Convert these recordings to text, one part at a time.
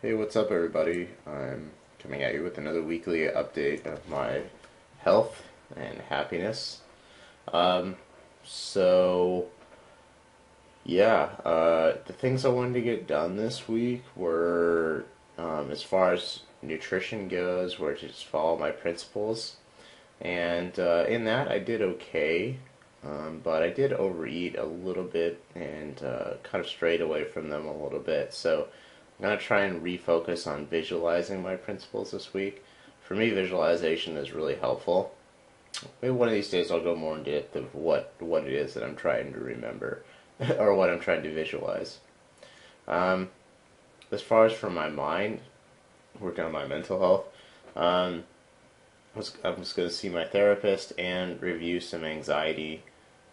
Hey, what's up, everybody? I'm coming at you with another weekly update of my health and happiness. Um, so, the things I wanted to get done this week were, as far as nutrition goes, were to just follow my principles. And in that, I did okay, but I did overeat a little bit and kind of strayed away from them a little bit. So I'm going to try and refocus on visualizing my principles this week. For me, visualization is really helpful. Maybe one of these days I'll go more in depth of what it is that I'm trying to remember or what I'm trying to visualize. Um, as far as for my mind, working on my mental health, um, I'm just going to see my therapist and review some anxiety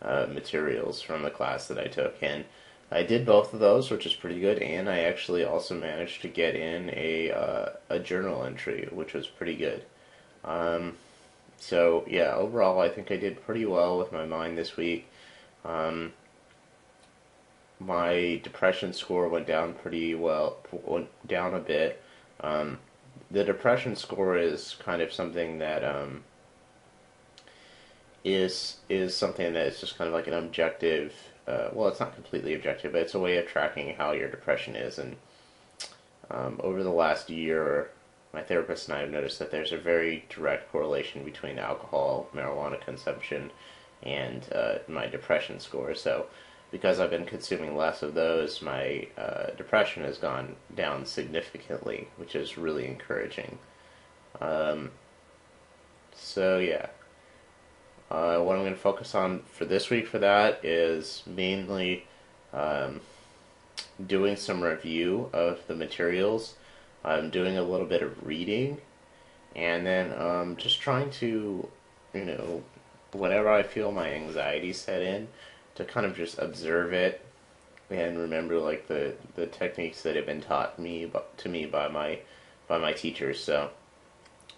materials from the class that I took. And I did both of those, which is pretty good. And I actually also managed to get in a journal entry, which was pretty good. Um, so yeah, overall, I think I did pretty well with my mind this week. Um, my depression score went down pretty well, went down a bit. Um, the depression score is kind of something that is something that is just kind of like an objective. Well, it's not completely objective, but it's a way of tracking how your depression is. And over the last year, my therapist and I have noticed that there's a very direct correlation between alcohol, marijuana consumption, and my depression score. So, because I've been consuming less of those, my depression has gone down significantly, which is really encouraging. Um, so yeah, what I'm going to focus on for this week for that is mainly um, doing some review of the materials. I'm doing a little bit of reading, and then just trying to, you know, whenever I feel my anxiety set in, to kind of just observe it and remember like the techniques that have been taught me to me by my teachers. So,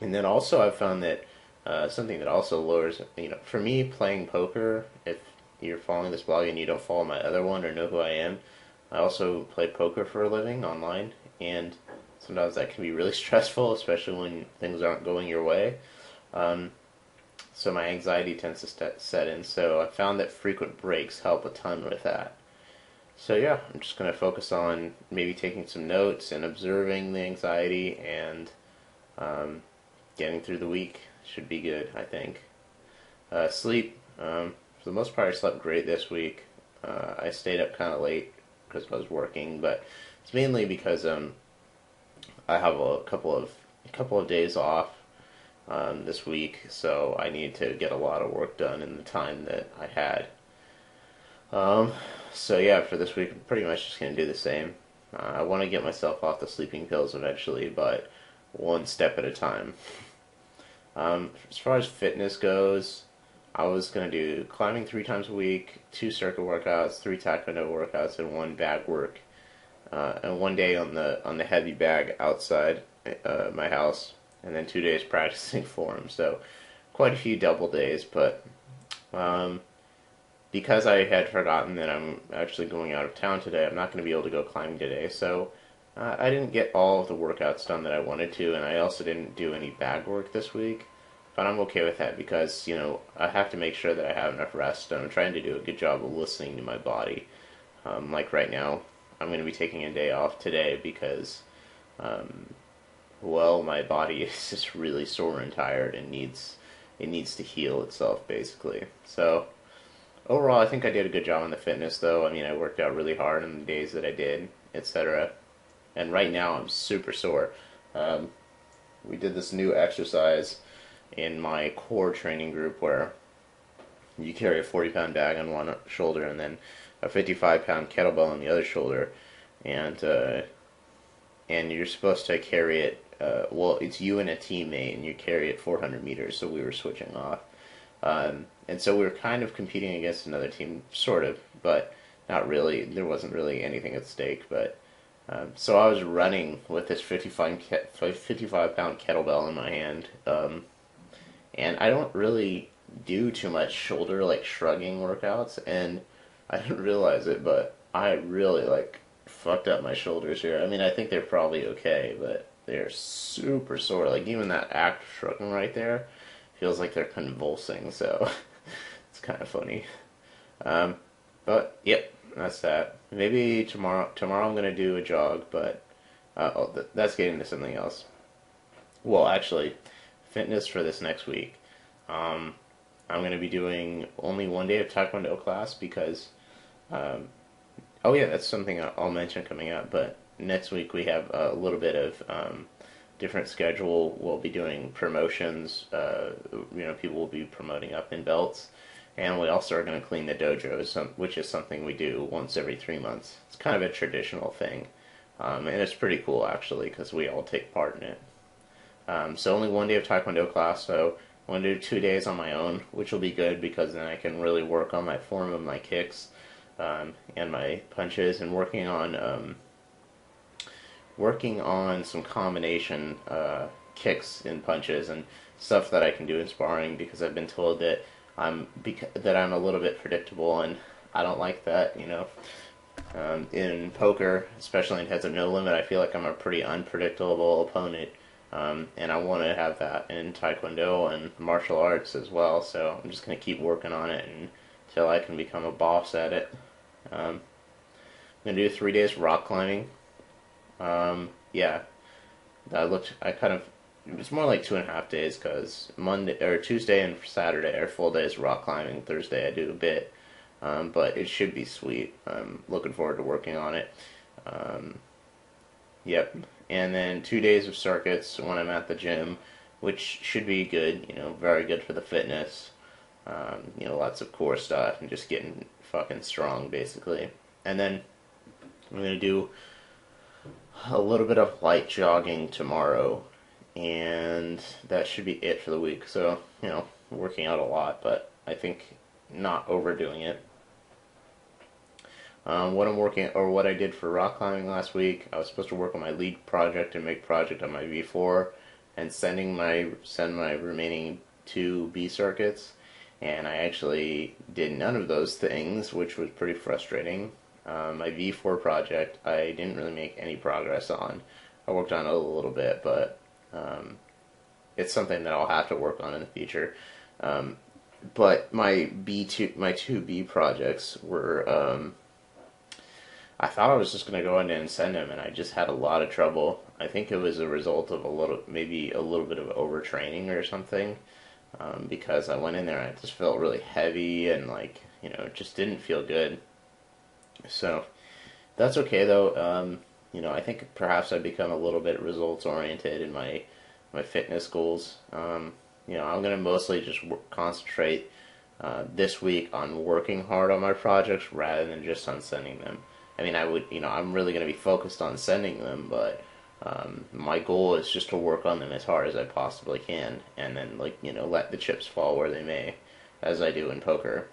and then also I've found that something that also lowers, for me, playing poker, if you're following this blog and you don't follow my other one or know who I am, I also play poker for a living online, and sometimes that can be really stressful, especially when things aren't going your way. Um, so my anxiety tends to set in, so I found that frequent breaks help a ton with that. So yeah, I'm just going to focus on maybe taking some notes and observing the anxiety and um, getting through the week should be good, I think. Sleep. For the most part, I slept great this week. I stayed up kind of late because I was working, but it's mainly because I have a couple of days off this week, so I need to get a lot of work done in the time that I had. Um, so yeah, for this week, I'm pretty much just gonna do the same. I want to get myself off the sleeping pills eventually, but one step at a time. As far as fitness goes, I was gonna do climbing 3 times a week, 2 circuit workouts, 3 taekwondo workouts, and one bag work, and one day on the heavy bag outside my house, and then 2 days practicing for him. So quite a few double days, but um, because I had forgotten that I'm actually going out of town today, I'm not going to be able to go climbing today. So I didn't get all of the workouts done that I wanted to, and I also didn't do any bag work this week. But I'm okay with that because, I have to make sure that I have enough rest, and I'm trying to do a good job of listening to my body. Like right now, I'm going to be taking a day off today because, um, well, my body is just really sore and tired and it needs to heal itself basically. So overall, I think I did a good job on the fitness, though. I mean, I worked out really hard on the days that I did, etc. And right now, I'm super sore. Um, we did this new exercise in my core training group where you carry a 40-pound bag on one shoulder and then a 55-pound kettlebell on the other shoulder, and you're supposed to carry it. Well, it's you and a teammate, and you carry it 400 meters. So we were switching off. And so we were kind of competing against another team, sort of, but not really. There wasn't really anything at stake. But so I was running with this 55-pound kettlebell in my hand, and I don't really do too much shoulder like shrugging workouts, and I didn't realize it, but I really like fucked up my shoulders here. I mean, I think they're probably okay, but they're super sore. Like even that act shrugging right there feels like they're convulsing. So it's kind of funny. Um, but yep, that's that. Maybe tomorrow. Tomorrow I'm gonna do a jog, but that's getting to something else. Well, actually, fitness for this next week. Um, I'm gonna be doing only one day of Taekwondo class because um, oh yeah, that's something I'll mention coming up. But next week we have a little bit of different schedule. We'll be doing promotions. People will be promoting up in belts, and we also are going to clean the dojo, which is something we do once every 3 months. It's kind of a traditional thing, and it's pretty cool actually because we all take part in it. So only one day of Taekwondo class, so I'm going to do 2 days on my own, which will be good because then I can really work on my form of my kicks and my punches, and working on some combination kicks and punches and stuff that I can do in sparring because I've been told that I'm a little bit predictable and I don't like that. In poker, especially in heads of no limit, I feel like I'm a pretty unpredictable opponent. And I want to have that in Taekwondo and martial arts as well. So I'm just going to keep working on it until I can become a boss at it. I'm going to do 3 days rock climbing. Yeah, it was more like 2.5 days because Monday or Tuesday and Saturday are full days rock climbing. Thursday I do a bit, but it should be sweet. I'm looking forward to working on it. Um, yep, and then 2 days of circuits when I'm at the gym, which should be good. Very good for the fitness. Lots of core stuff and just getting fucking strong basically. And then I'm gonna do a little bit of light jogging tomorrow, and that should be it for the week. So, working out a lot, but I think not overdoing it. What I did for rock climbing last week, I was supposed to work on my lead project and make project on my V4, and send my remaining two B circuits, and I actually did none of those things, which was pretty frustrating. My V4 project, I didn't really make any progress on. I worked on it a little bit, but it's something that I'll have to work on in the future. But my two B projects were, I thought I was just going to go in and send them, and I just had a lot of trouble. I think it was a result of maybe a little bit of overtraining or something, because I went in there and I just felt really heavy and it just didn't feel good. So that's okay though. I think perhaps I've become a little bit results oriented in my fitness goals. I'm gonna mostly just concentrate this week on working hard on my projects rather than just on sending them. I mean, I'm really gonna be focused on sending them, but my goal is just to work on them as hard as I possibly can, and then let the chips fall where they may, as I do in poker.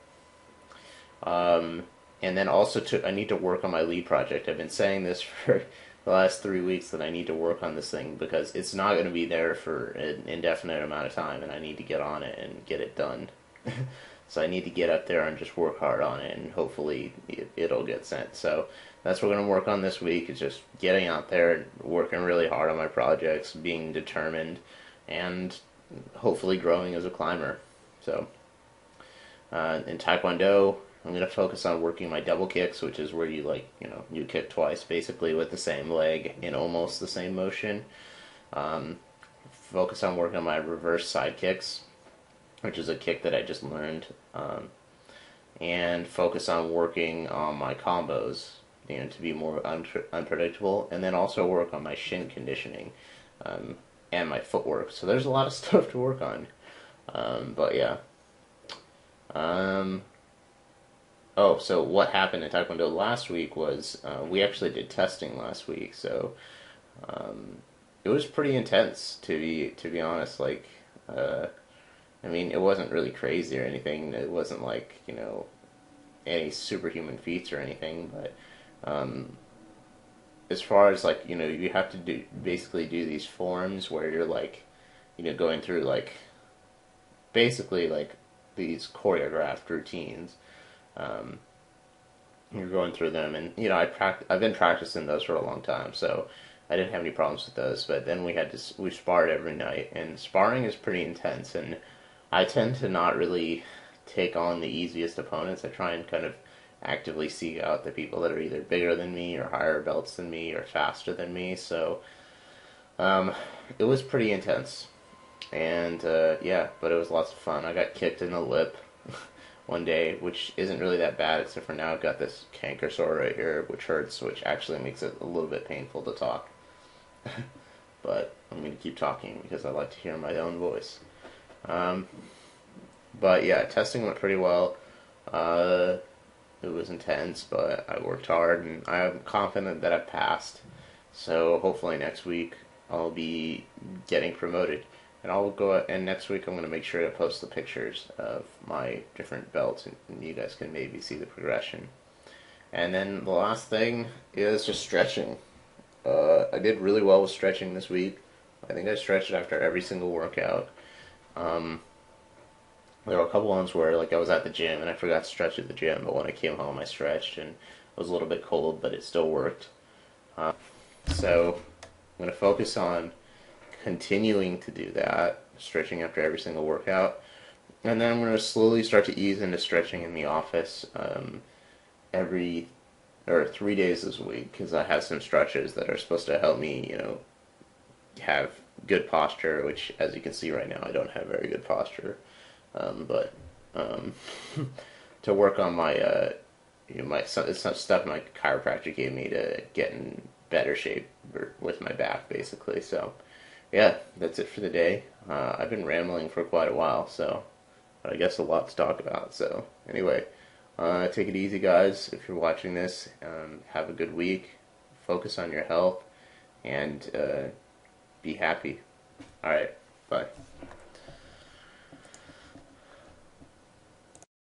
And then also I need to work on my lead project. I've been saying this for the last 3 weeks that I need to work on this thing because it's not going to be there for an indefinite amount of time, and I need to get on it and get it done. So I need to get up there and just work hard on it, and hopefully it'll get sent. So that's what we're going to work on this week, is just getting out there and working really hard on my projects, being determined, and hopefully growing as a climber. So in Taekwondo, I'm going to focus on working my double kicks, which is where you kick twice, basically with the same leg in almost the same motion. Focus on working on my reverse side kicks, which is a kick that I just learned. And focus on working on my combos, to be more unpredictable. And then also work on my shin conditioning, and my footwork. So there's a lot of stuff to work on. But yeah. Oh, so what happened in Taekwondo last week was we actually did testing last week, so it was pretty intense to be honest. It wasn't really crazy or anything. It wasn't any superhuman feats or anything, but as far as you have to basically do these forms where you're going through basically these choreographed routines. you're going through them, and I've been practicing those for a long time, so I didn't have any problems with those. But then we sparred every night, and sparring is pretty intense, and I tend to not really take on the easiest opponents. I try and kind of actively seek out the people that are either bigger than me or higher belts than me or faster than me. So um, it was pretty intense, and yeah, but it was lots of fun. I got kicked in the lip one day, which isn't really that bad, except for now I've got this canker sore right here, which hurts, which actually makes it a little bit painful to talk. But I'm going to keep talking because I like to hear my own voice. Um, but yeah, testing went pretty well. Uh, it was intense, but I worked hard, and I'm confident that I passed. So hopefully next week I'll be getting promoted. And I'll go and next week I'm going to make sure to post the pictures of my different belts, and you guys can maybe see the progression. And then the last thing is just stretching. I did really well with stretching this week. I think I stretched after every single workout. Um, there were a couple ones where like I was at the gym and I forgot to stretch at the gym, but when I came home I stretched and it was a little bit cold, but it still worked. Uh, so I'm going to focus on continuing to do that, stretching after every single workout. And then I'm going to slowly start to ease into stretching in the office every or 3 days this week because I have some stretches that are supposed to help me, have good posture, which as you can see right now, I don't have very good posture. But um, to work on my, it's some stuff my chiropractor gave me to get in better shape with my back, basically. So, yeah, that's it for the day. I've been rambling for quite a while, so I guess a lot to talk about. So, anyway, take it easy, guys. If you're watching this, have a good week. Focus on your health and be happy. All right, bye.